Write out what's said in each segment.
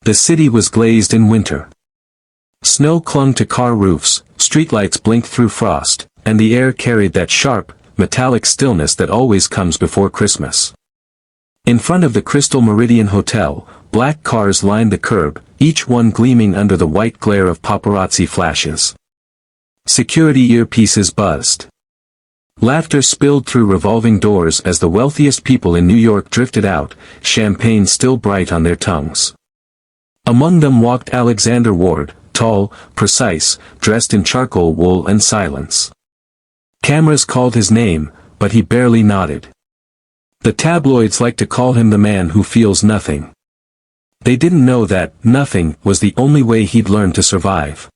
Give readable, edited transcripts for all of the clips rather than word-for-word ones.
The city was glazed in winter. Snow clung to car roofs, streetlights blinked through frost, and the air carried that sharp, metallic stillness that always comes before Christmas. In front of the Crystal Meridian Hotel, black cars lined the curb, each one gleaming under the white glare of paparazzi flashes. Security earpieces buzzed. Laughter spilled through revolving doors as the wealthiest people in New York drifted out, champagne still bright on their tongues. Among them walked Alexander Ward, tall, precise, dressed in charcoal wool and silence. Cameras called his name, but he barely nodded. The tabloids liked to call him the man who feels nothing. They didn't know that nothing was the only way he'd learned to survive.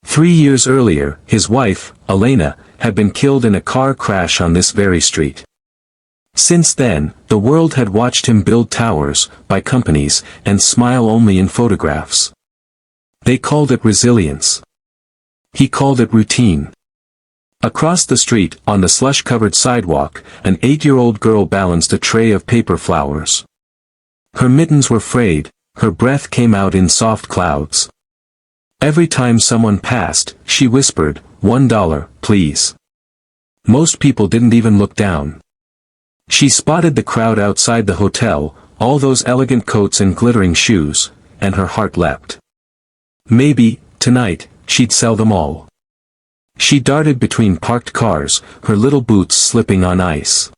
3 years earlier, his wife, Elena, had been killed in a car crash on this very street. Since then, the world had watched him build towers, buy companies, and smile only in photographs. They called it resilience. He called it routine. Across the street, on the slush-covered sidewalk, an 8-year-old girl balanced a tray of paper flowers. Her mittens were frayed, her breath came out in soft clouds. Every time someone passed, she whispered, $1, please. Most people didn't even look down. She spotted the crowd outside the hotel, all those elegant coats and glittering shoes, and her heart leapt. Maybe, tonight, she'd sell them all. She darted between parked cars, her little boots slipping on ice.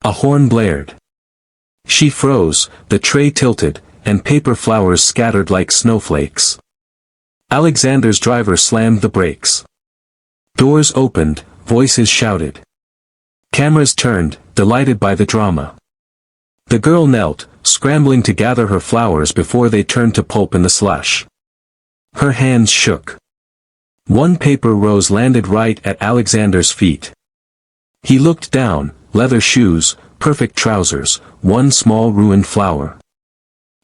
A horn blared. She froze, the tray tilted, and paper flowers scattered like snowflakes. Alexander's driver slammed the brakes. Doors opened, voices shouted. Cameras turned, delighted by the drama. The girl knelt, scrambling to gather her flowers before they turned to pulp in the slush. Her hands shook. One paper rose landed right at Alexander's feet. He looked down, leather shoes, perfect trousers, one small ruined flower.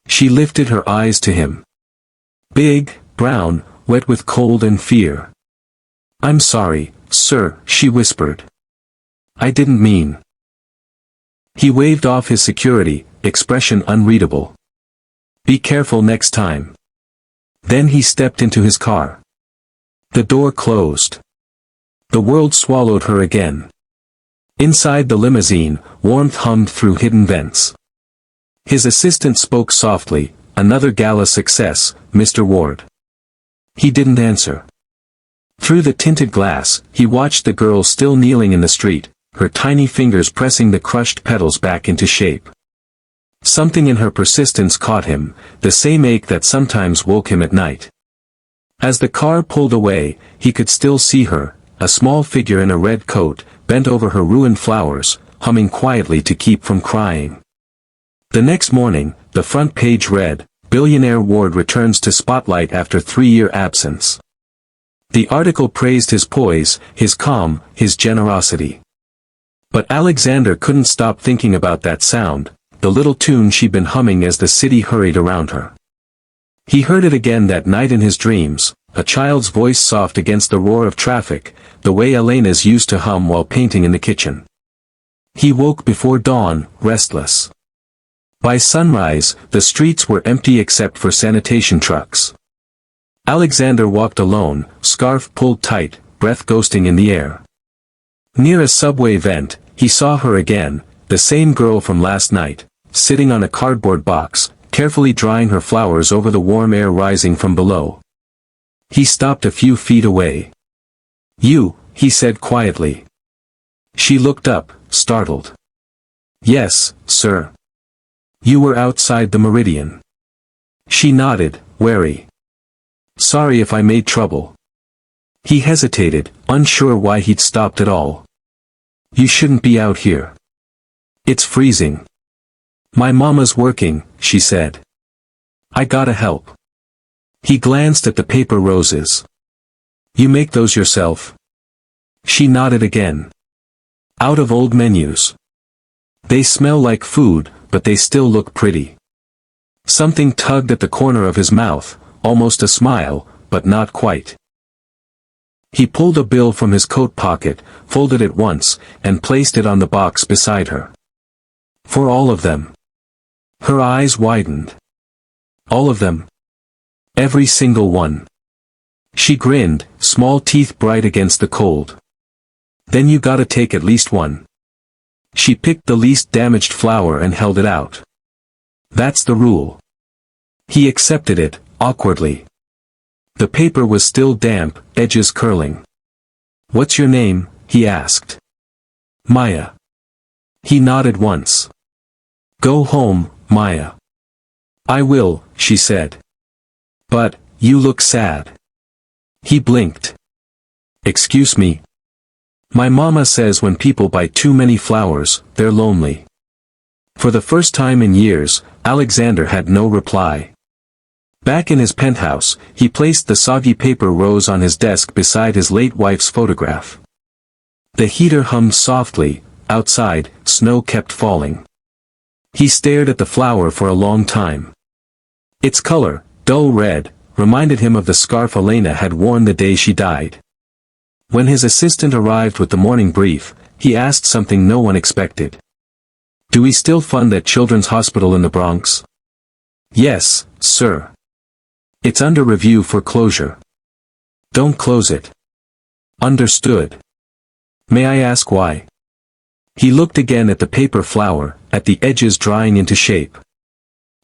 She lifted her eyes to him. Big, brown, wet with cold and fear. "I'm sorry, sir," she whispered. "I didn't mean." He waved off his security, expression unreadable. "Be careful next time." Then he stepped into his car. The door closed. The world swallowed her again. Inside the limousine, warmth hummed through hidden vents. His assistant spoke softly, "Another gala success, Mr. Ward." He didn't answer. Through the tinted glass, he watched the girl still kneeling in the street, her tiny fingers pressing the crushed petals back into shape. Something in her persistence caught him, the same ache that sometimes woke him at night. As the car pulled away, he could still see her, a small figure in a red coat, bent over her ruined flowers, humming quietly to keep from crying. The next morning, the front page read, "Billionaire Ward returns to spotlight after 3-year absence." The article praised his poise, his calm, his generosity. But Alexander couldn't stop thinking about that sound, the little tune she'd been humming as the city hurried around her. He heard it again that night in his dreams, a child's voice soft against the roar of traffic, the way Elena's used to hum while painting in the kitchen. He woke before dawn, restless. By sunrise, the streets were empty except for sanitation trucks. Alexander walked alone, scarf pulled tight, breath ghosting in the air. Near a subway vent, he saw her again, the same girl from last night, sitting on a cardboard box, carefully drying her flowers over the warm air rising from below. He stopped a few feet away. "You," he said quietly. She looked up, startled. "Yes, sir." "You were outside the Meridian." She nodded, wary. "Sorry if I made trouble." He hesitated, unsure why he'd stopped at all. "You shouldn't be out here. It's freezing." "My mama's working," she said. "I gotta help." He glanced at the paper roses. "You make those yourself?" She nodded again. "Out of old menus. They smell like food, but they still look pretty." Something tugged at the corner of his mouth, almost a smile, but not quite. He pulled a bill from his coat pocket, folded it once, and placed it on the box beside her. "For all of them." Her eyes widened. All of them? Every single one. She grinned, small teeth bright against the cold. Then you gotta take at least one. She picked the least damaged flower and held it out. That's the rule. He accepted it, awkwardly. The paper was still damp, edges curling. What's your name? He asked. Maya. He nodded once. Go home, Maya. I will, she said. But, you look sad. He blinked. Excuse me. My mama says when people buy too many flowers, they're lonely. For the first time in years, Alexander had no reply. Back in his penthouse, he placed the soggy paper rose on his desk beside his late wife's photograph. The heater hummed softly, outside, snow kept falling. He stared at the flower for a long time. Its color, dull red, reminded him of the scarf Elena had worn the day she died. When his assistant arrived with the morning brief, he asked something no one expected. Do we still fund that children's hospital in the Bronx? Yes, sir. It's under review for closure. Don't close it. Understood. May I ask why? He looked again at the paper flower, at the edges drying into shape.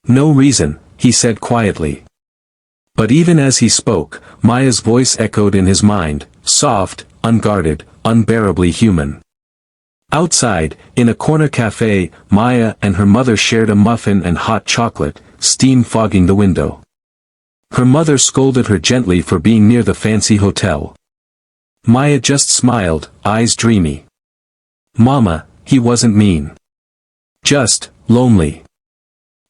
No reason, he said quietly. But even as he spoke, Maya's voice echoed in his mind, soft, unguarded, unbearably human. Outside, in a corner cafe, Maya and her mother shared a muffin and hot chocolate, steam fogging the window. Her mother scolded her gently for being near the fancy hotel. Maya just smiled, eyes dreamy. Mama, he wasn't mean. Just, lonely.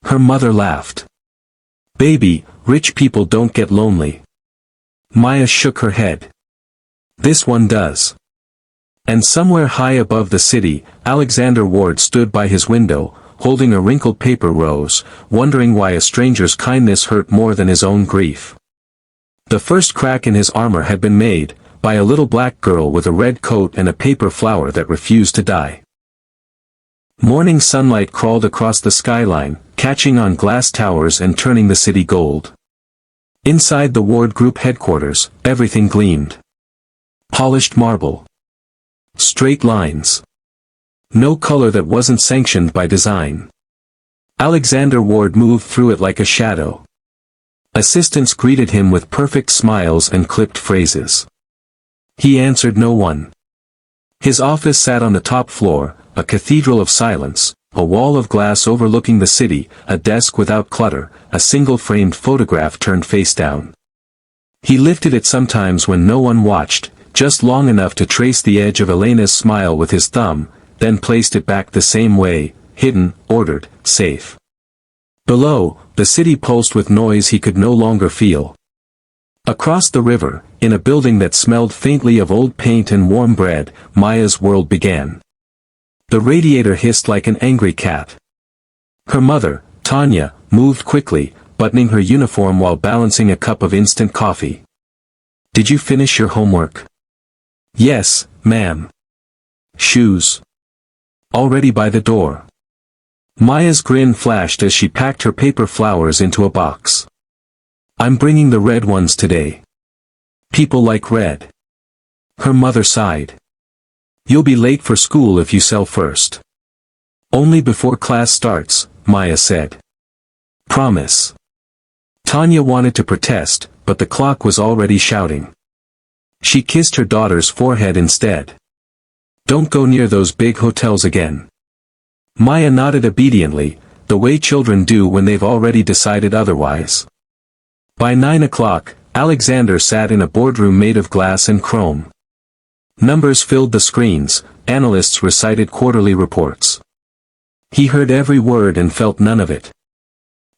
Her mother laughed. Baby, rich people don't get lonely. Maya shook her head. This one does. And somewhere high above the city, Alexander Ward stood by his window, holding a wrinkled paper rose, wondering why a stranger's kindness hurt more than his own grief. The first crack in his armor had been made, by a little black girl with a red coat and a paper flower that refused to die. Morning sunlight crawled across the skyline, catching on glass towers and turning the city gold. Inside the Ward Group headquarters, everything gleamed. Polished marble. Straight lines. No color that wasn't sanctioned by design. Alexander Ward moved through it like a shadow. Assistants greeted him with perfect smiles and clipped phrases. He answered no one. His office sat on the top floor, a cathedral of silence, a wall of glass overlooking the city, a desk without clutter, a single framed photograph turned face down. He lifted it sometimes when no one watched, just long enough to trace the edge of Elena's smile with his thumb, then placed it back the same way, hidden, ordered, safe. Below, the city pulsed with noise he could no longer feel. Across the river, in a building that smelled faintly of old paint and warm bread, Maya's world began. The radiator hissed like an angry cat. Her mother, Tanya, moved quickly, buttoning her uniform while balancing a cup of instant coffee. Did you finish your homework? Yes, ma'am. Shoes. Already by the door. Maya's grin flashed as she packed her paper flowers into a box. I'm bringing the red ones today. People like red. Her mother sighed. You'll be late for school if you sell first. Only before class starts, Maya said. Promise. Tanya wanted to protest, but the clock was already shouting. She kissed her daughter's forehead instead. Don't go near those big hotels again. Maya nodded obediently, the way children do when they've already decided otherwise. By 9 o'clock, Alexander sat in a boardroom made of glass and chrome. Numbers filled the screens, analysts recited quarterly reports. He heard every word and felt none of it.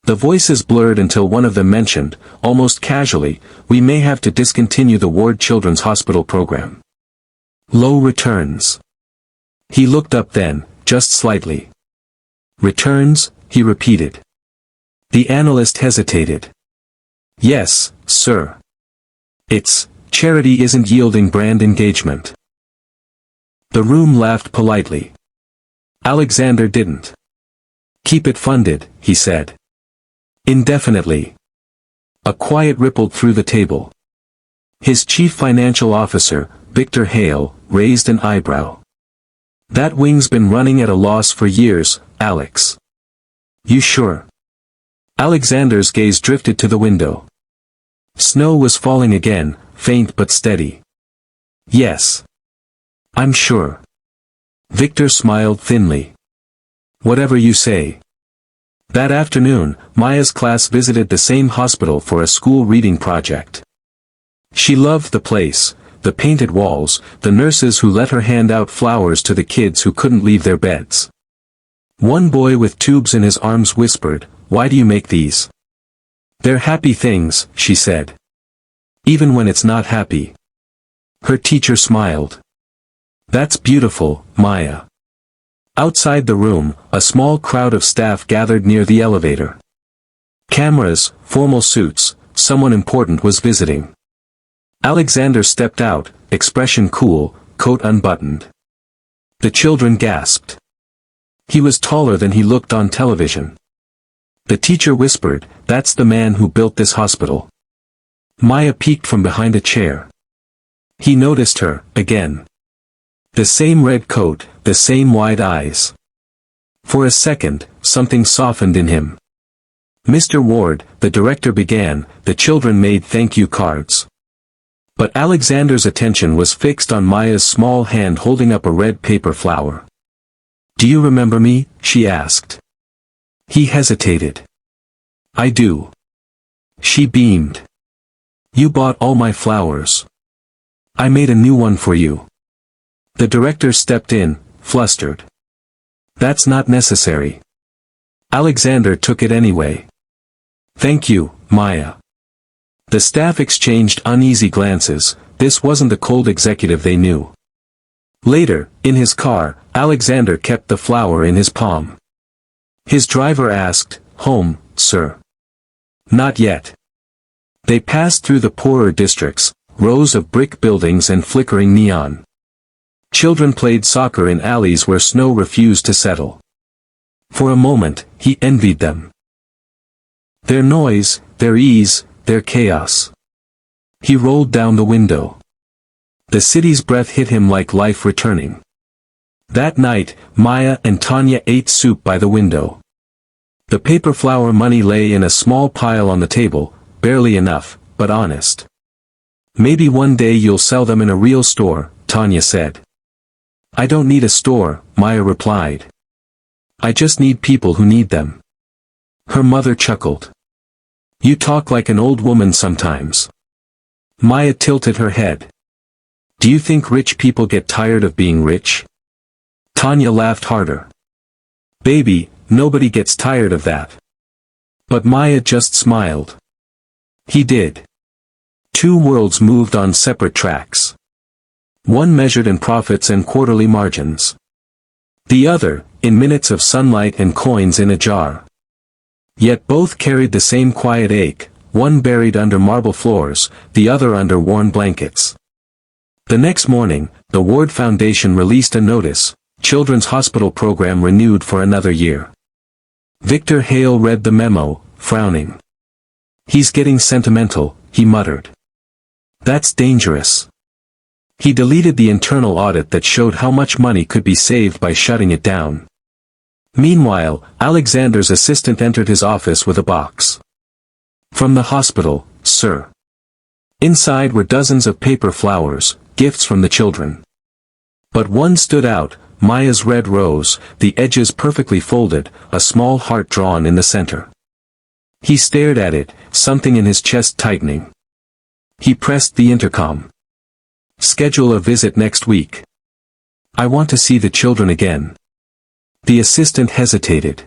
The voices blurred until one of them mentioned, almost casually, we may have to discontinue the Ward Children's Hospital program. Low returns. He looked up then, just slightly. Returns, he repeated. The analyst hesitated. Yes, sir. It's, charity isn't yielding brand engagement. The room laughed politely. Alexander didn't. Keep it funded, he said. Indefinitely. A quiet rippled through the table. His chief financial officer, Victor Hale, raised an eyebrow. That wing's been running at a loss for years, Alex. You sure? Alexander's gaze drifted to the window. Snow was falling again, faint but steady. Yes. I'm sure. Victor smiled thinly. Whatever you say. That afternoon, Maya's class visited the same hospital for a school reading project. She loved the place, the painted walls, the nurses who let her hand out flowers to the kids who couldn't leave their beds. One boy with tubes in his arms whispered, "Why do you make these?" "They're happy things," she said. "Even when it's not happy." Her teacher smiled. "That's beautiful, Maya." Outside the room, a small crowd of staff gathered near the elevator. Cameras, formal suits, someone important was visiting. Alexander stepped out, expression cool, coat unbuttoned. The children gasped. He was taller than he looked on television. The teacher whispered, "That's the man who built this hospital." Maya peeked from behind a chair. He noticed her, again. The same red coat, the same wide eyes. For a second, something softened in him. "Mr. Ward," the director began, the children made thank you cards. But Alexander's attention was fixed on Maya's small hand holding up a red paper flower. "Do you remember me?" she asked. He hesitated. "I do." She beamed. "You bought all my flowers. I made a new one for you." The director stepped in, flustered. "That's not necessary." Alexander took it anyway. "Thank you, Maya." The staff exchanged uneasy glances. This wasn't the cold executive they knew. Later, in his car, Alexander kept the flower in his palm. His driver asked, "Home, sir?" "Not yet." They passed through the poorer districts, rows of brick buildings and flickering neon. Children played soccer in alleys where snow refused to settle. For a moment, he envied them. Their noise, their ease, their chaos. He rolled down the window. The city's breath hit him like life returning. That night, Maya and Tanya ate soup by the window. The paper flower money lay in a small pile on the table, barely enough, but honest. "Maybe one day you'll sell them in a real store," Tanya said. "I don't need a store," Maya replied. "I just need people who need them." Her mother chuckled. "You talk like an old woman sometimes." Maya tilted her head. "Do you think rich people get tired of being rich?" Tanya laughed harder. "Baby, nobody gets tired of that." But Maya just smiled. He did. Two worlds moved on separate tracks. One measured in profits and quarterly margins. The other, in minutes of sunlight and coins in a jar. Yet both carried the same quiet ache, one buried under marble floors, the other under worn blankets. The next morning, the Ward Foundation released a notice, Children's Hospital Program renewed for another year. Victor Hale read the memo, frowning. "He's getting sentimental," he muttered. "That's dangerous." He deleted the internal audit that showed how much money could be saved by shutting it down. Meanwhile, Alexander's assistant entered his office with a box. "From the hospital, sir." Inside were dozens of paper flowers, gifts from the children. But one stood out, Maya's red rose, the edges perfectly folded, a small heart drawn in the center. He stared at it, something in his chest tightening. He pressed the intercom. "Schedule a visit next week. I want to see the children again." The assistant hesitated.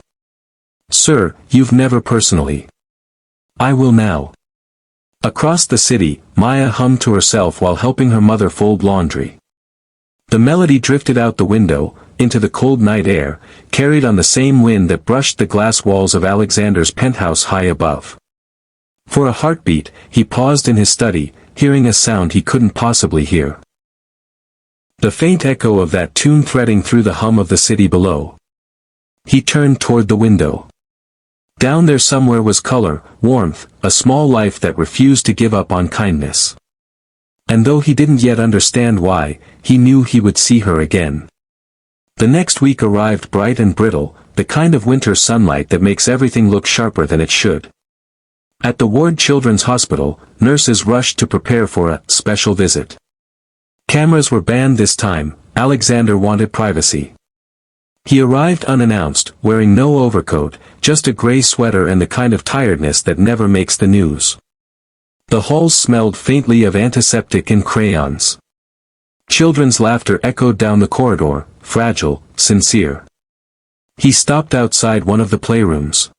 "Sir, you've never personally." "I will now." Across the city, Maya hummed to herself while helping her mother fold laundry. The melody drifted out the window, into the cold night air, carried on the same wind that brushed the glass walls of Alexander's penthouse high above. For a heartbeat, he paused in his study, hearing a sound he couldn't possibly hear. The faint echo of that tune threading through the hum of the city below. He turned toward the window. Down there somewhere was color, warmth, a small life that refused to give up on kindness. And though he didn't yet understand why, he knew he would see her again. The next week arrived bright and brittle, the kind of winter sunlight that makes everything look sharper than it should. At the Ward Children's Hospital, nurses rushed to prepare for a special visit. Cameras were banned this time. Alexander wanted privacy. He arrived unannounced, wearing no overcoat, just a gray sweater and the kind of tiredness that never makes the news. The halls smelled faintly of antiseptic and crayons. Children's laughter echoed down the corridor, fragile, sincere. He stopped outside one of the playrooms.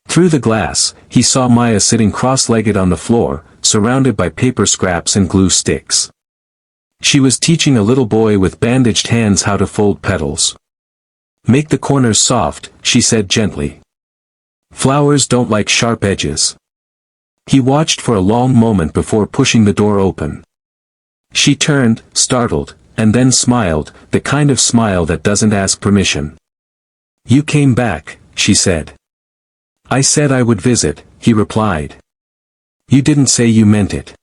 Through the glass, he saw Maya sitting cross-legged on the floor, surrounded by paper scraps and glue sticks. She was teaching a little boy with bandaged hands how to fold petals. "Make the corners soft," she said gently. "Flowers don't like sharp edges." He watched for a long moment before pushing the door open. She turned, startled, and then smiled, the kind of smile that doesn't ask permission. "You came back," she said. "I said I would visit," he replied. "You didn't say you meant it."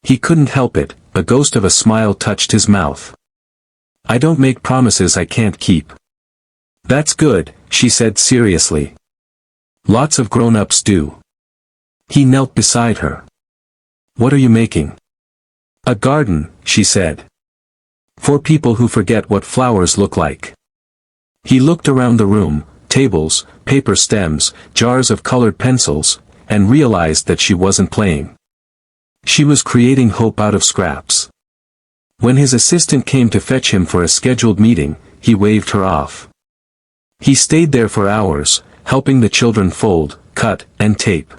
He couldn't help it, a ghost of a smile touched his mouth. "I don't make promises I can't keep." "That's good," she said seriously. "Lots of grown-ups do." He knelt beside her. "What are you making?" "A garden," she said. "For people who forget what flowers look like." He looked around the room, tables, paper stems, jars of colored pencils, and realized that she wasn't playing. She was creating hope out of scraps. When his assistant came to fetch him for a scheduled meeting, he waved her off. He stayed there for hours, helping the children fold, cut, and tape.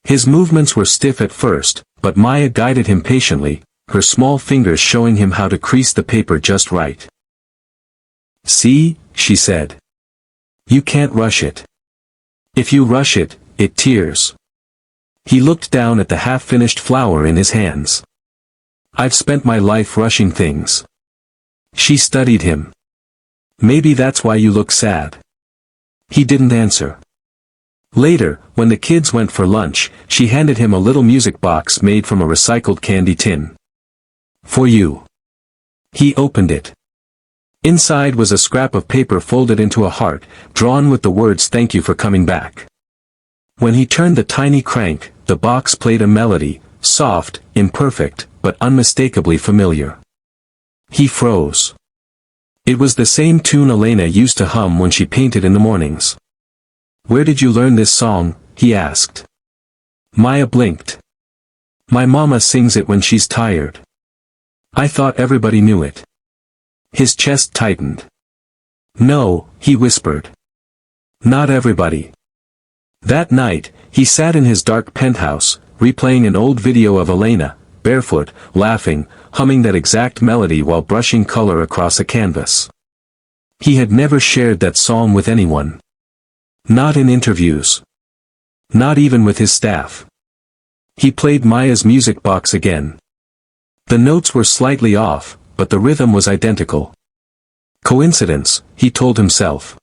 His movements were stiff at first, but Maya guided him patiently, her small fingers showing him how to crease the paper just right. "See," she said. "You can't rush it. If you rush it, it tears." He looked down at the half-finished flower in his hands. "I've spent my life rushing things." She studied him. "Maybe that's why you look sad." He didn't answer. Later, when the kids went for lunch, she handed him a little music box made from a recycled candy tin. "For you." He opened it. Inside was a scrap of paper folded into a heart, drawn with the words "Thank you for coming back." When he turned the tiny crank, the box played a melody, soft, imperfect, but unmistakably familiar. He froze. It was the same tune Elena used to hum when she painted in the mornings. "Where did you learn this song?" he asked. Maya blinked. "My mama sings it when she's tired." "I thought everybody knew it." His chest tightened. "No," he whispered. "Not everybody." That night, he sat in his dark penthouse, replaying an old video of Elena, barefoot, laughing, humming that exact melody while brushing color across a canvas. He had never shared that song with anyone. Not in interviews. Not even with his staff. He played Maya's music box again. The notes were slightly off, but the rhythm was identical. Coincidence, he told himself.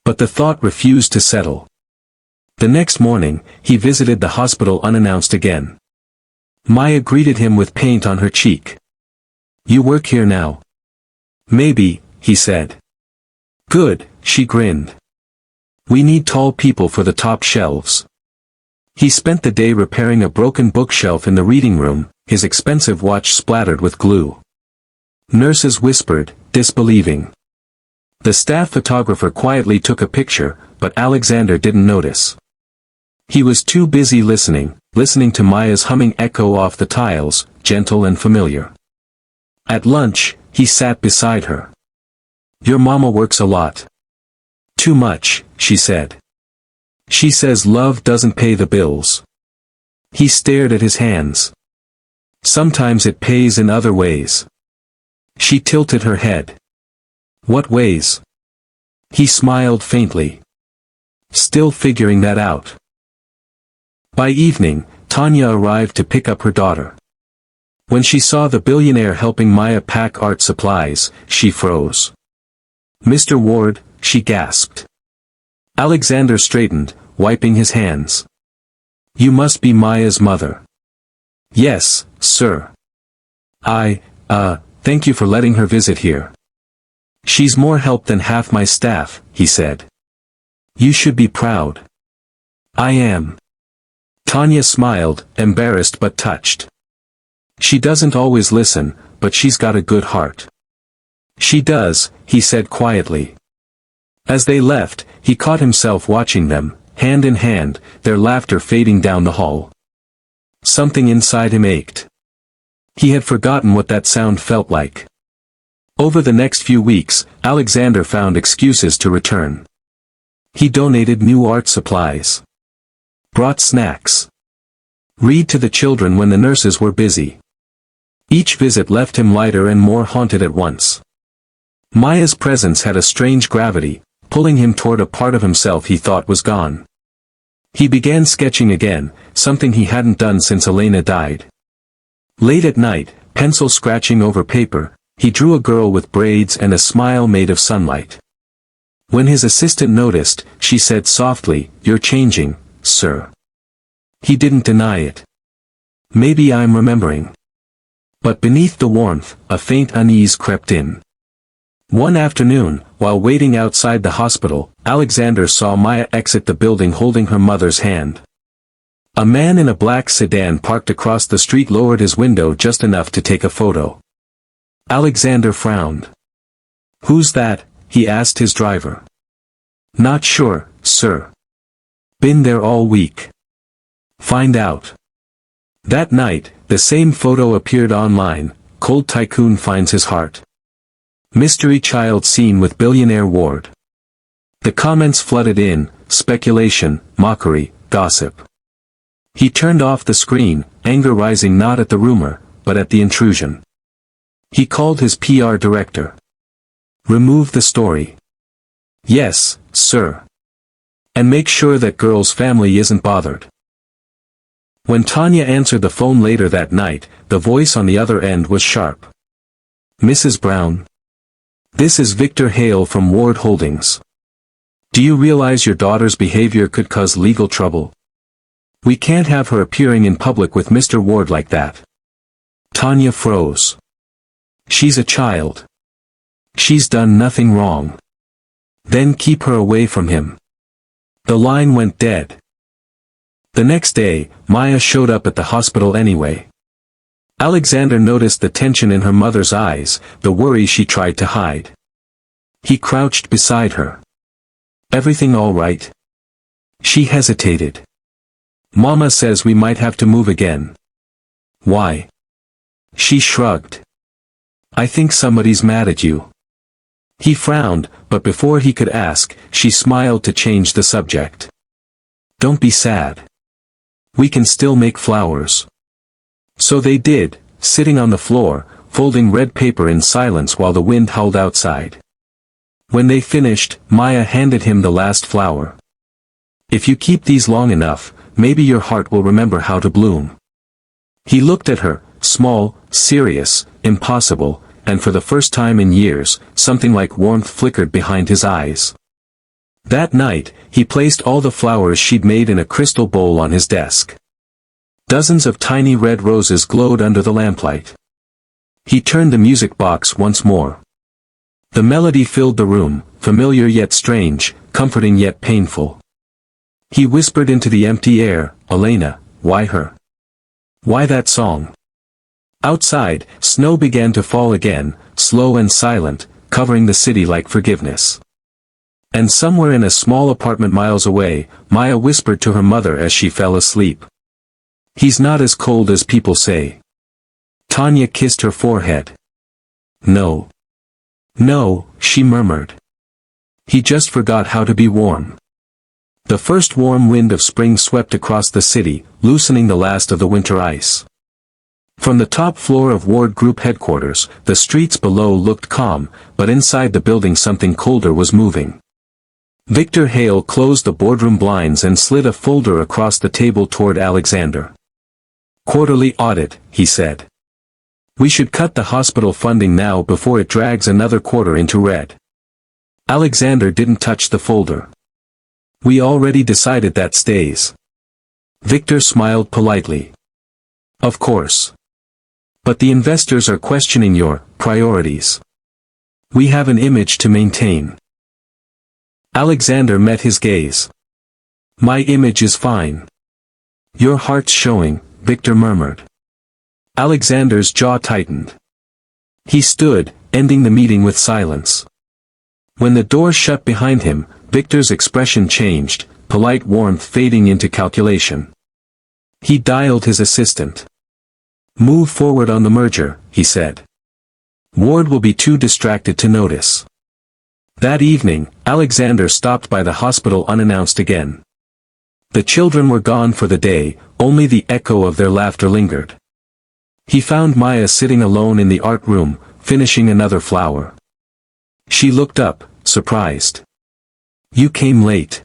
But the thought refused to settle. The next morning, he visited the hospital unannounced again. Maya greeted him with paint on her cheek. "You work here now?" "Maybe," he said. "Good," she grinned. "We need tall people for the top shelves." He spent the day repairing a broken bookshelf in the reading room, his expensive watch splattered with glue. Nurses whispered, disbelieving. The staff photographer quietly took a picture, but Alexander didn't notice. He was too busy listening to Maya's humming echo off the tiles, gentle and familiar. At lunch, he sat beside her. "Your mama works a lot." "Too much," she said. "She says love doesn't pay the bills." He stared at his hands. "Sometimes it pays in other ways." She tilted her head. "What ways?" He smiled faintly. Still figuring that out. By evening, Tanya arrived to pick up her daughter. When she saw the billionaire helping Maya pack art supplies, she froze. "Mr. Ward," she gasped. Alexander straightened, wiping his hands. You must be Maya's mother. Yes, sir. Thank you for letting her visit here. She's more help than half my staff, he said. You should be proud. I am. Tanya smiled, embarrassed but touched. She doesn't always listen, but she's got a good heart. She does, he said quietly. As they left, he caught himself watching them, hand in hand, their laughter fading down the hall. Something inside him ached. He had forgotten what that sound felt like. Over the next few weeks, Alexander found excuses to return. He donated new art supplies. Brought snacks. Read to the children when the nurses were busy. Each visit left him lighter and more haunted at once. Maya's presence had a strange gravity, pulling him toward a part of himself he thought was gone. He began sketching again, something he hadn't done since Elena died. Late at night, pencil scratching over paper, he drew a girl with braids and a smile made of sunlight. When his assistant noticed, she said softly, "You're changing, sir." He didn't deny it. Maybe I'm remembering. But beneath the warmth, a faint unease crept in. One afternoon, while waiting outside the hospital, Alexander saw Maya exit the building holding her mother's hand. A man in a black sedan parked across the street lowered his window just enough to take a photo. Alexander frowned. "Who's that?" he asked his driver. "Not sure, sir. Been there all week. Find out." That night, the same photo appeared online. Cold tycoon finds his heart. Mystery child seen with billionaire ward. The comments flooded in, speculation, mockery, gossip. He turned off the screen, anger rising not at the rumor, but at the intrusion. He called his PR director. "Remove the story." "Yes, sir. And make sure that girl's family isn't bothered." When Tanya answered the phone later that night, the voice on the other end was sharp. "Mrs. Brown? This is Victor Hale from Ward Holdings. Do you realize your daughter's behavior could cause legal trouble? We can't have her appearing in public with Mr. Ward like that." Tanya froze. "She's a child. She's done nothing wrong. Then keep her away from him." The line went dead. The next day, Maya showed up at the hospital anyway. Alexander noticed the tension in her mother's eyes, the worry she tried to hide. He crouched beside her. "Everything all right?" She hesitated. "Mama says we might have to move again." "Why?" She shrugged. "I think somebody's mad at you." He frowned, but before he could ask, she smiled to change the subject. "Don't be sad. We can still make flowers." So they did, sitting on the floor, folding red paper in silence while the wind howled outside. When they finished, Maya handed him the last flower. "If you keep these long enough, maybe your heart will remember how to bloom." He looked at her, small, serious, impossible, and for the first time in years, something like warmth flickered behind his eyes. That night, he placed all the flowers she'd made in a crystal bowl on his desk. Dozens of tiny red roses glowed under the lamplight. He turned the music box once more. The melody filled the room, familiar yet strange, comforting yet painful. He whispered into the empty air, "Elena, why her? Why that song?" Outside, snow began to fall again, slow and silent, covering the city like forgiveness. And somewhere in a small apartment miles away, Maya whispered to her mother as she fell asleep. "He's not as cold as people say." Tanya kissed her forehead. "No. No," she murmured. "He just forgot how to be warm." The first warm wind of spring swept across the city, loosening the last of the winter ice. From the top floor of Ward Group headquarters, the streets below looked calm, but inside the building something colder was moving. Victor Hale closed the boardroom blinds and slid a folder across the table toward Alexander. "Quarterly audit," he said. "We should cut the hospital funding now before it drags another quarter into red." Alexander didn't touch the folder. We already decided that stays. Victor smiled politely. Of course. But the investors are questioning your priorities. We have an image to maintain. Alexander met his gaze. My image is fine. Your heart's showing, Victor murmured. Alexander's jaw tightened. He stood, ending the meeting with silence. When the door shut behind him, Victor's expression changed, polite warmth fading into calculation. He dialed his assistant. Move forward on the merger, he said. Ward will be too distracted to notice. That evening, Alexander stopped by the hospital unannounced again. The children were gone for the day, only the echo of their laughter lingered. He found Maya sitting alone in the art room, finishing another flower. She looked up, surprised. You came late.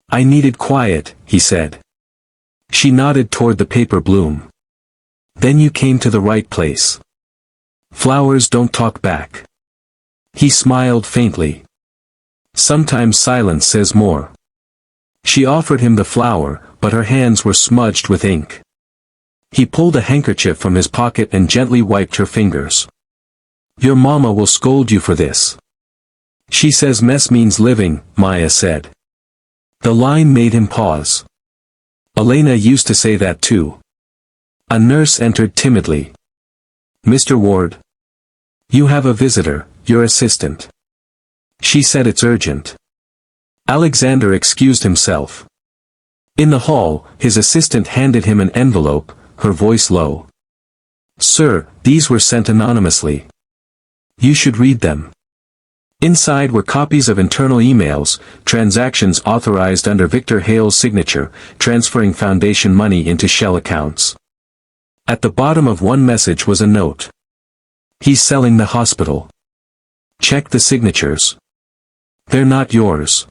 I needed quiet, he said. She nodded toward the paper bloom. Then you came to the right place. Flowers don't talk back. He smiled faintly. Sometimes silence says more. She offered him the flower, but her hands were smudged with ink. He pulled a handkerchief from his pocket and gently wiped her fingers. Your mama will scold you for this. She says mess means living, Maya said. The line made him pause. Elena used to say that too. A nurse entered timidly. Mr. Ward. You have a visitor, your assistant. She said it's urgent. Alexander excused himself. In the hall, his assistant handed him an envelope, her voice low. Sir, these were sent anonymously. You should read them. Inside were copies of internal emails, transactions authorized under Victor Hale's signature, transferring foundation money into shell accounts. At the bottom of one message was a note. He's selling the hospital. Check the signatures. They're not yours.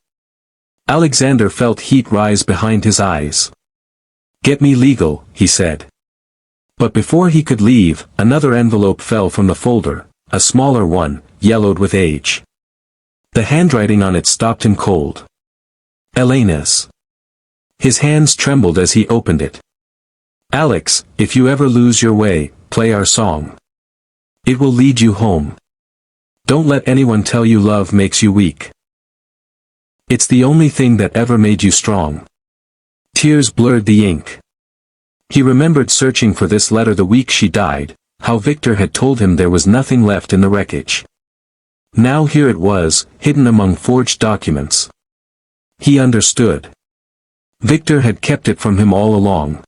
Alexander felt heat rise behind his eyes. Get me legal, he said. But before he could leave, another envelope fell from the folder, a smaller one, yellowed with age. The handwriting on it stopped him cold. Elena's. His hands trembled as he opened it. Alex, if you ever lose your way, play our song. It will lead you home. Don't let anyone tell you love makes you weak. It's the only thing that ever made you strong. Tears blurred the ink. He remembered searching for this letter the week she died, how Victor had told him there was nothing left in the wreckage. Now here it was, hidden among forged documents. He understood. Victor had kept it from him all along.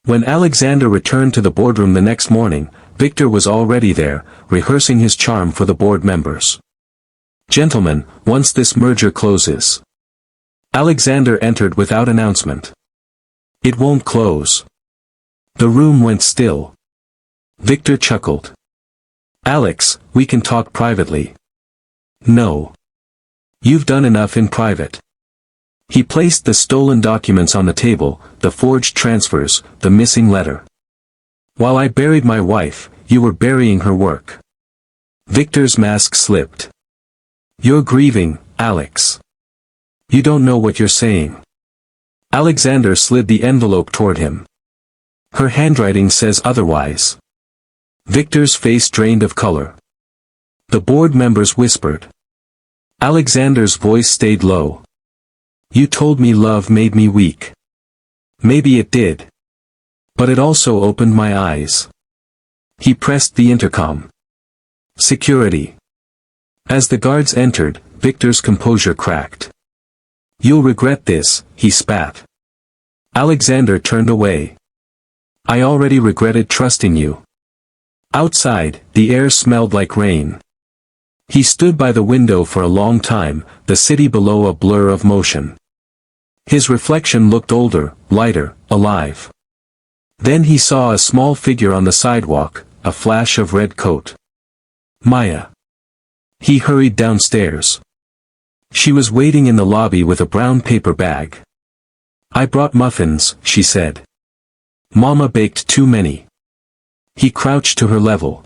When Alexander returned to the boardroom the next morning, Victor was already there, rehearsing his charm for the board members. Gentlemen, once this merger closes. Alexander entered without announcement. It won't close. The room went still. Victor chuckled. Alex, we can talk privately. No. You've done enough in private. He placed the stolen documents on the table, the forged transfers, the missing letter. While I buried my wife, you were burying her work. Victor's mask slipped. You're grieving, Alex. You don't know what you're saying. Alexander slid the envelope toward him. Her handwriting says otherwise. Victor's face drained of color. The board members whispered. Alexander's voice stayed low. You told me love made me weak. Maybe it did. But it also opened my eyes. He pressed the intercom. Security. As the guards entered, Victor's composure cracked. You'll regret this, he spat. Alexander turned away. I already regretted trusting you. Outside, the air smelled like rain. He stood by the window for a long time, the city below a blur of motion. His reflection looked older, lighter, alive. Then he saw a small figure on the sidewalk, a flash of red coat. Maya. He hurried downstairs. She was waiting in the lobby with a brown paper bag. I brought muffins, she said. Mama baked too many. He crouched to her level.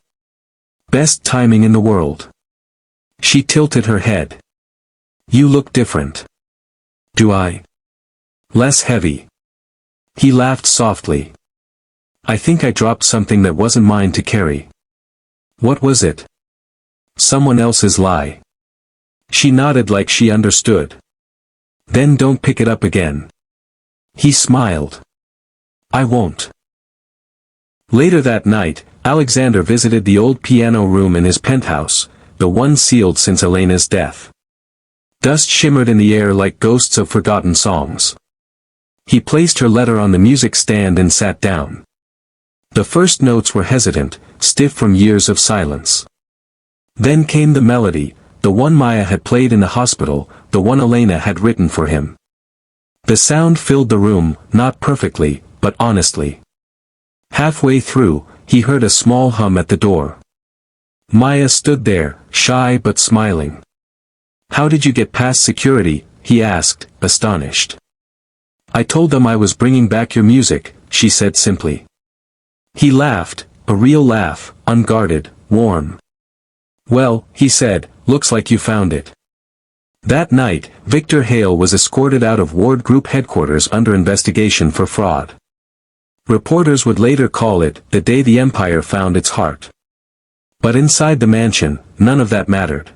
Best timing in the world. She tilted her head. You look different. Do I? Less heavy. He laughed softly. I think I dropped something that wasn't mine to carry. What was it? Someone else's lie. She nodded like she understood. Then don't pick it up again. He smiled. I won't. Later that night, Alexander visited the old piano room in his penthouse, the one sealed since Elena's death. Dust shimmered in the air like ghosts of forgotten songs. He placed her letter on the music stand and sat down. The first notes were hesitant, stiff from years of silence. Then came the melody, the one Maya had played in the hospital, the one Elena had written for him. The sound filled the room, not perfectly, but honestly. Halfway through, he heard a small hum at the door. Maya stood there, shy but smiling. How did you get past security? He asked, astonished. I told them I was bringing back your music, she said simply. He laughed, a real laugh, unguarded, warm. Well, he said, looks like you found it. That night, Victor Hale was escorted out of Ward Group headquarters under investigation for fraud. Reporters would later call it the day the empire found its heart. But inside the mansion, none of that mattered.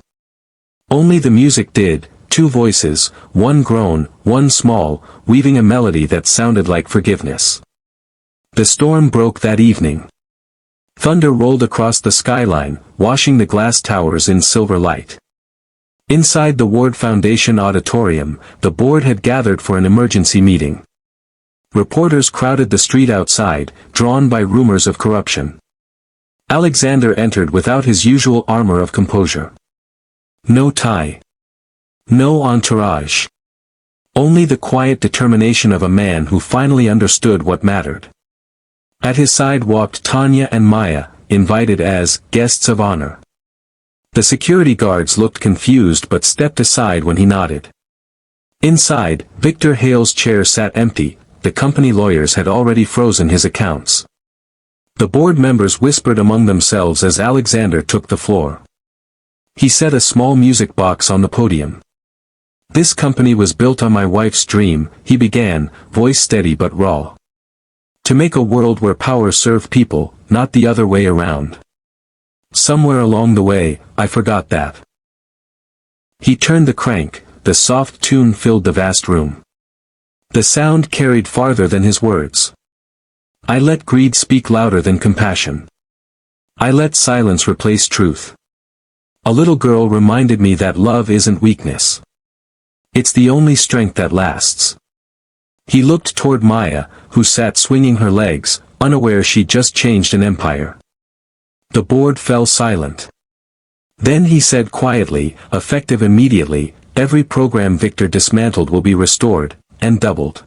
Only the music did, two voices, one grown, one small, weaving a melody that sounded like forgiveness. The storm broke that evening. Thunder rolled across the skyline, washing the glass towers in silver light. Inside the Ward Foundation auditorium, the board had gathered for an emergency meeting. Reporters crowded the street outside, drawn by rumors of corruption. Alexander entered without his usual armor of composure. No tie. No entourage. Only the quiet determination of a man who finally understood what mattered. At his side walked Tanya and Maya, invited as guests of honor. The security guards looked confused but stepped aside when he nodded. Inside, Victor Hale's chair sat empty, the company lawyers had already frozen his accounts. The board members whispered among themselves as Alexander took the floor. He set a small music box on the podium. This company was built on my wife's dream, he began, voice steady but raw. To make a world where power served people, not the other way around. Somewhere along the way, I forgot that. He turned the crank, the soft tune filled the vast room. The sound carried farther than his words. I let greed speak louder than compassion. I let silence replace truth. A little girl reminded me that love isn't weakness. It's the only strength that lasts. He looked toward Maya, who sat swinging her legs, unaware she'd just changed an empire. The board fell silent. Then he said quietly, effective immediately, every program Victor dismantled will be restored, and doubled.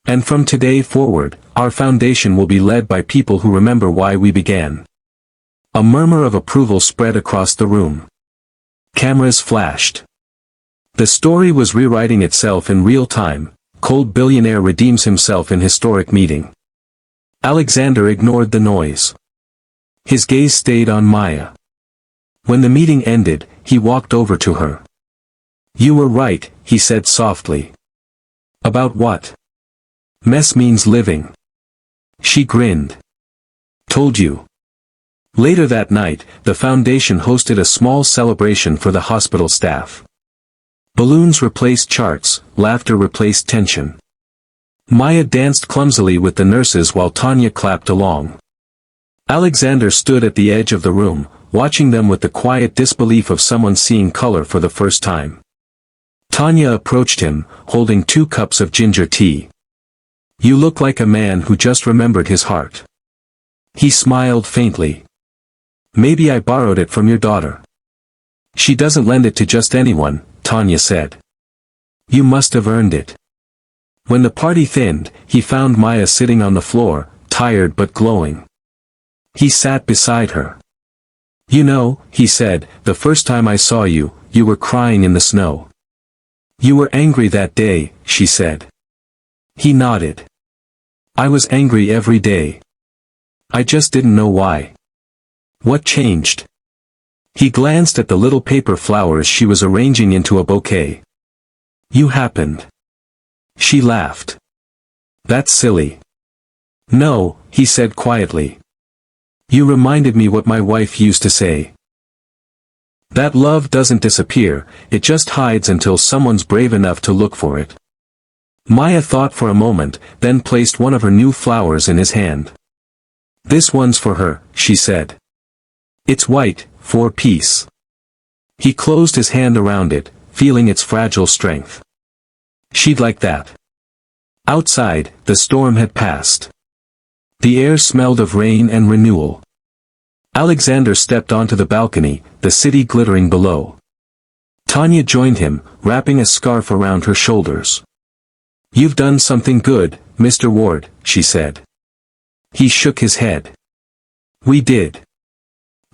And from today forward, our foundation will be led by people who remember why we began. A murmur of approval spread across the room. Cameras flashed. The story was rewriting itself in real time. Cold billionaire redeems himself in historic meeting. Alexander ignored the noise. His gaze stayed on Maya. When the meeting ended, he walked over to her. You were right, he said softly. About what? Mess means living. She grinned. Told you. Later that night, the foundation hosted a small celebration for the hospital staff. Balloons replaced charts, laughter replaced tension. Maya danced clumsily with the nurses while Tanya clapped along. Alexander stood at the edge of the room, watching them with the quiet disbelief of someone seeing color for the first time. Tanya approached him, holding 2 cups of ginger tea. You look like a man who just remembered his heart. He smiled faintly. Maybe I borrowed it from your daughter. She doesn't lend it to just anyone, Tanya said. You must have earned it. When the party thinned, he found Maya sitting on the floor, tired but glowing. He sat beside her. You know, he said, the first time I saw you, you were crying in the snow. You were angry that day, she said. He nodded. I was angry every day. I just didn't know why. What changed? He glanced at the little paper flowers she was arranging into a bouquet. You happened. She laughed. That's silly. No, he said quietly. You reminded me what my wife used to say. That love doesn't disappear, it just hides until someone's brave enough to look for it. Maya thought for a moment, then placed one of her new flowers in his hand. This one's for her, she said. It's white, for peace. He closed his hand around it, feeling its fragile strength. She'd like that. Outside, the storm had passed. The air smelled of rain and renewal. Alexander stepped onto the balcony, the city glittering below. Tanya joined him, wrapping a scarf around her shoulders. You've done something good, Mr. Ward, she said. He shook his head. We did.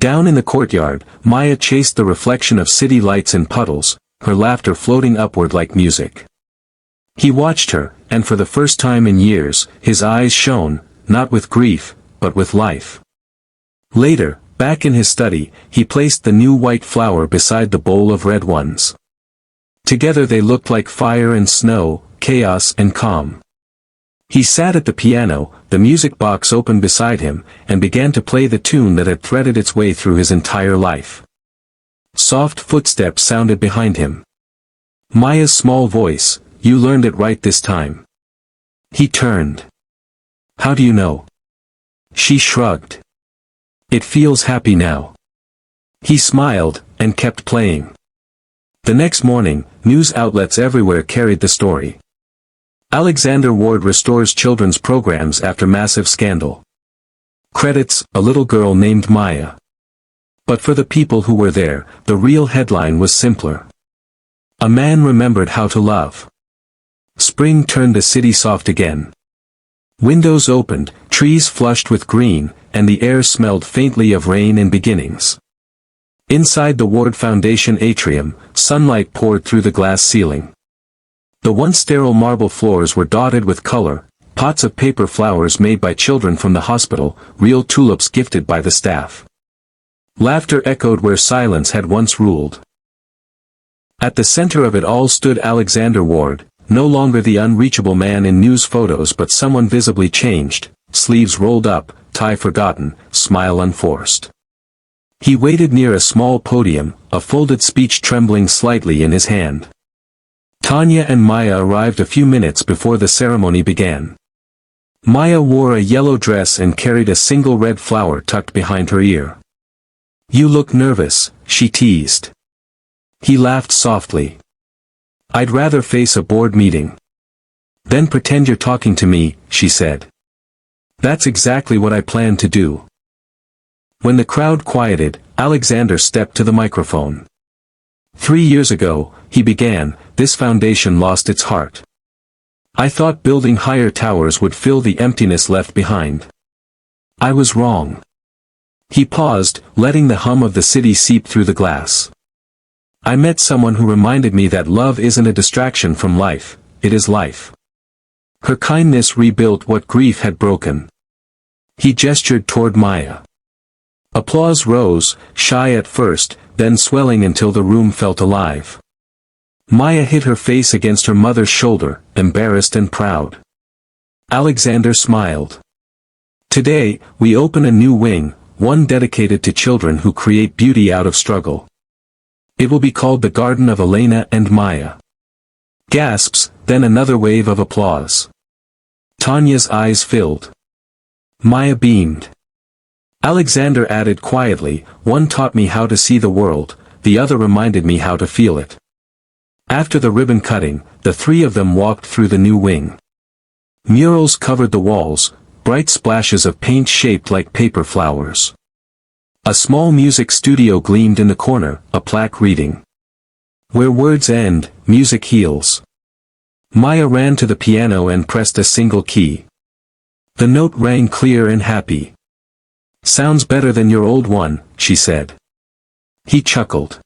Down in the courtyard, Maya chased the reflection of city lights in puddles, her laughter floating upward like music. He watched her, and for the first time in years, his eyes shone, not with grief, but with life. Later, back in his study, he placed the new white flower beside the bowl of red ones. Together they looked like fire and snow, chaos and calm. He sat at the piano, the music box open beside him, and began to play the tune that had threaded its way through his entire life. Soft footsteps sounded behind him. Maya's small voice, you learned it right this time. He turned. How do you know? She shrugged. It feels happy now. He smiled, and kept playing. The next morning, news outlets everywhere carried the story. Alexander Ward restores children's programs after massive scandal. Credits, a little girl named Maya. But for the people who were there, the real headline was simpler. A man remembered how to love. Spring turned the city soft again. Windows opened, trees flushed with green, and the air smelled faintly of rain and beginnings. Inside the Ward Foundation atrium, sunlight poured through the glass ceiling. The once sterile marble floors were dotted with color, pots of paper flowers made by children from the hospital, real tulips gifted by the staff. Laughter echoed where silence had once ruled. At the center of it all stood Alexander Ward, no longer the unreachable man in news photos but someone visibly changed, sleeves rolled up, tie forgotten, smile unforced. He waited near a small podium, a folded speech trembling slightly in his hand. Tanya and Maya arrived a few minutes before the ceremony began. Maya wore a yellow dress and carried a single red flower tucked behind her ear. You look nervous, she teased. He laughed softly. I'd rather face a board meeting. Then pretend you're talking to me, she said. That's exactly what I plan to do. When the crowd quieted, Alexander stepped to the microphone. 3 years ago, he began, this foundation lost its heart. I thought building higher towers would fill the emptiness left behind. I was wrong. He paused, letting the hum of the city seep through the glass. I met someone who reminded me that love isn't a distraction from life, it is life. Her kindness rebuilt what grief had broken. He gestured toward Maya. Applause rose, shy at first, then swelling until the room felt alive. Maya hid her face against her mother's shoulder, embarrassed and proud. Alexander smiled. Today, we open a new wing, one dedicated to children who create beauty out of struggle. It will be called the Garden of Elena and Maya. Gasps, then another wave of applause. Tanya's eyes filled. Maya beamed. Alexander added quietly, one taught me how to see the world, the other reminded me how to feel it. After the ribbon cutting, the three of them walked through the new wing. Murals covered the walls, bright splashes of paint shaped like paper flowers. A small music studio gleamed in the corner, a plaque reading, "Where words end, music heals." Maya ran to the piano and pressed a single key. The note rang clear and happy. "Sounds better than your old one," she said. He chuckled.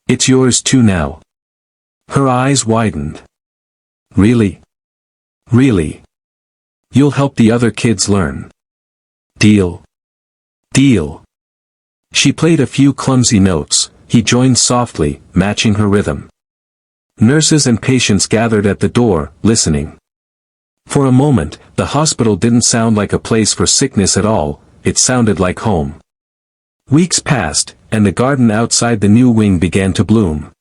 "It's yours too now." Her eyes widened. "Really? Really? You'll help the other kids learn. Deal? Deal." She played a few clumsy notes, he joined softly, matching her rhythm. Nurses and patients gathered at the door, listening. For a moment, the hospital didn't sound like a place for sickness at all, it sounded like home. Weeks passed, and the garden outside the new wing began to bloom.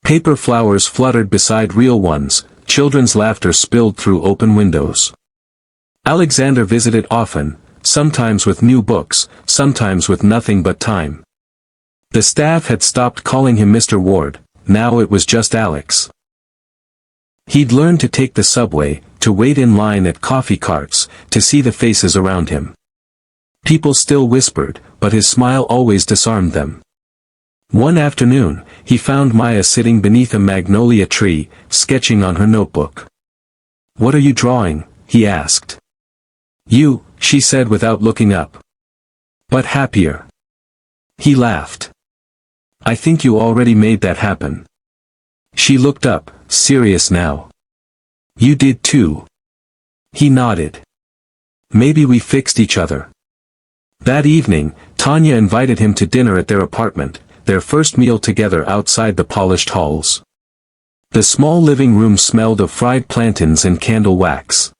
Paper flowers fluttered beside real ones, children's laughter spilled through open windows. Alexander visited often, sometimes with new books, sometimes with nothing but time. The staff had stopped calling him Mr. Ward, now it was just Alex. He'd learned to take the subway, to wait in line at coffee carts, to see the faces around him. People still whispered, but his smile always disarmed them. One afternoon, he found Maya sitting beneath a magnolia tree, sketching on her notebook. "What are you drawing?" he asked. "You," she said without looking up. "But happier." He laughed. "I think you already made that happen." She looked up, serious now. "You did too." He nodded. "Maybe we fixed each other." That evening, Tanya invited him to dinner at their apartment, their first meal together outside the polished halls. The small living room smelled of fried plantains and candle wax.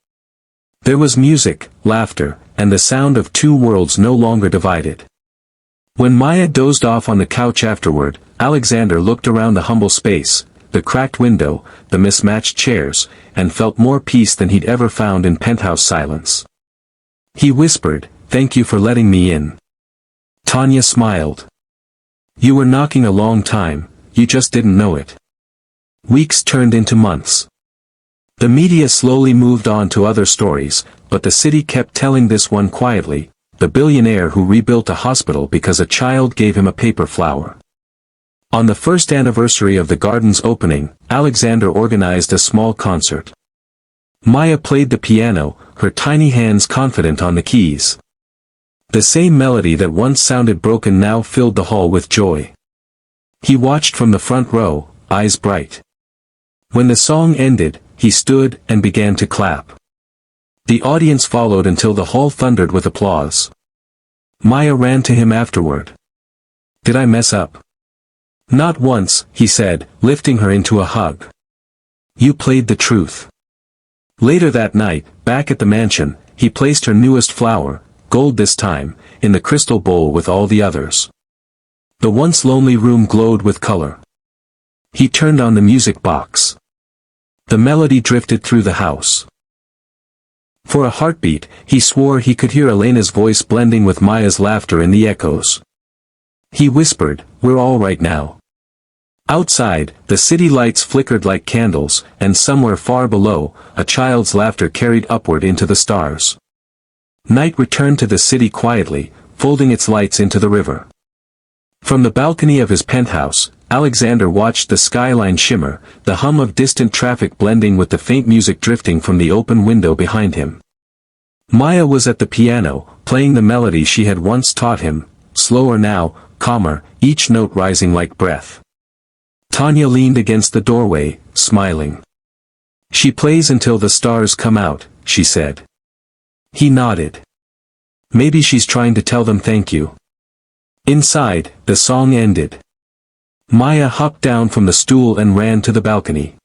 There was music, laughter, and the sound of two worlds no longer divided. When Maya dozed off on the couch afterward, Alexander looked around the humble space, the cracked window, the mismatched chairs, and felt more peace than he'd ever found in penthouse silence. He whispered, "Thank you for letting me in." Tanya smiled. "You were knocking a long time, you just didn't know it." Weeks turned into months. The media slowly moved on to other stories, but the city kept telling this one quietly, the billionaire who rebuilt a hospital because a child gave him a paper flower. On the first anniversary of the garden's opening, Alexander organized a small concert. Maya played the piano, her tiny hands confident on the keys. The same melody that once sounded broken now filled the hall with joy. He watched from the front row, eyes bright. When the song ended, he stood and began to clap. The audience followed until the hall thundered with applause. Maya ran to him afterward. "Did I mess up?" "Not once," he said, lifting her into a hug. "You played the truth." Later that night, back at the mansion, he placed her newest flower, gold this time, in the crystal bowl with all the others. The once lonely room glowed with color. He turned on the music box. The melody drifted through the house. For a heartbeat, he swore he could hear Elena's voice blending with Maya's laughter in the echoes. He whispered, "We're all right now." Outside, the city lights flickered like candles, and somewhere far below, a child's laughter carried upward into the stars. Night returned to the city quietly, folding its lights into the river. From the balcony of his penthouse, Alexander watched the skyline shimmer, the hum of distant traffic blending with the faint music drifting from the open window behind him. Maya was at the piano, playing the melody she had once taught him, slower now, calmer, each note rising like breath. Tanya leaned against the doorway, smiling. "She plays until the stars come out," she said. He nodded. "Maybe she's trying to tell them thank you." Inside, the song ended. Maya hopped down from the stool and ran to the balcony.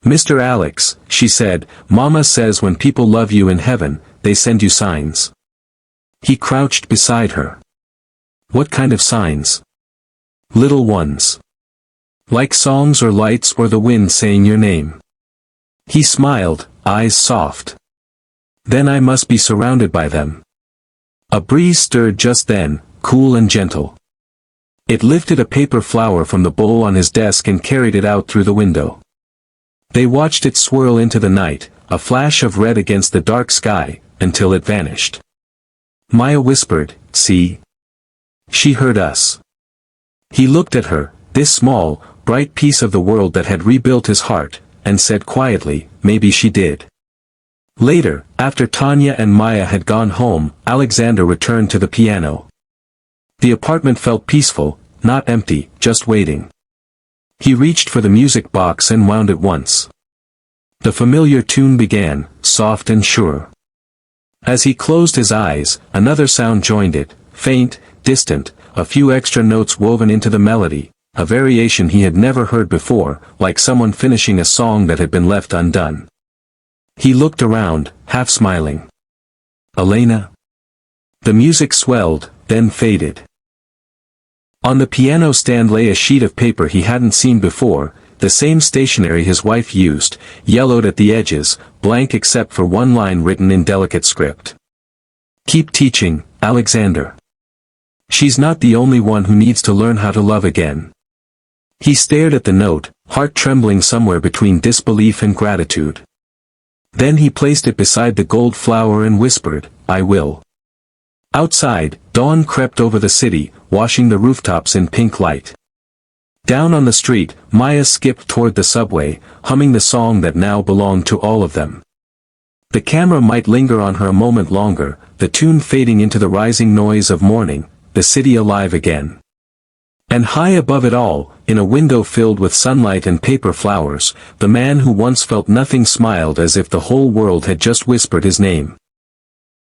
"Mr. Alex," she said, "Mama says when people love you in heaven, they send you signs." He crouched beside her. "What kind of signs?" "Little ones. Like songs or lights or the wind saying your name." He smiled, eyes soft. "Then I must be surrounded by them." A breeze stirred just then, cool and gentle. It lifted a paper flower from the bowl on his desk and carried it out through the window. They watched it swirl into the night, a flash of red against the dark sky, until it vanished. Maya whispered, "See? She heard us." He looked at her, this small, bright piece of the world that had rebuilt his heart, and said quietly, "Maybe she did." Later, after Tanya and Maya had gone home, Alexander returned to the piano. The apartment felt peaceful, not empty, just waiting. He reached for the music box and wound it once. The familiar tune began, soft and sure. As he closed his eyes, another sound joined it, faint, distant, a few extra notes woven into the melody, a variation he had never heard before, like someone finishing a song that had been left undone. He looked around, half smiling. Elena? The music swelled, then faded. On the piano stand lay a sheet of paper he hadn't seen before, the same stationery his wife used, yellowed at the edges, blank except for one line written in delicate script. Keep teaching, Alexander. She's not the only one who needs to learn how to love again. He stared at the note, heart trembling somewhere between disbelief and gratitude. Then he placed it beside the gold flower and whispered, I will. Outside, dawn crept over the city, washing the rooftops in pink light. Down on the street, Maya skipped toward the subway, humming the song that now belonged to all of them. The camera might linger on her a moment longer, the tune fading into the rising noise of morning, the city alive again. And high above it all, in a window filled with sunlight and paper flowers, the man who once felt nothing smiled as if the whole world had just whispered his name.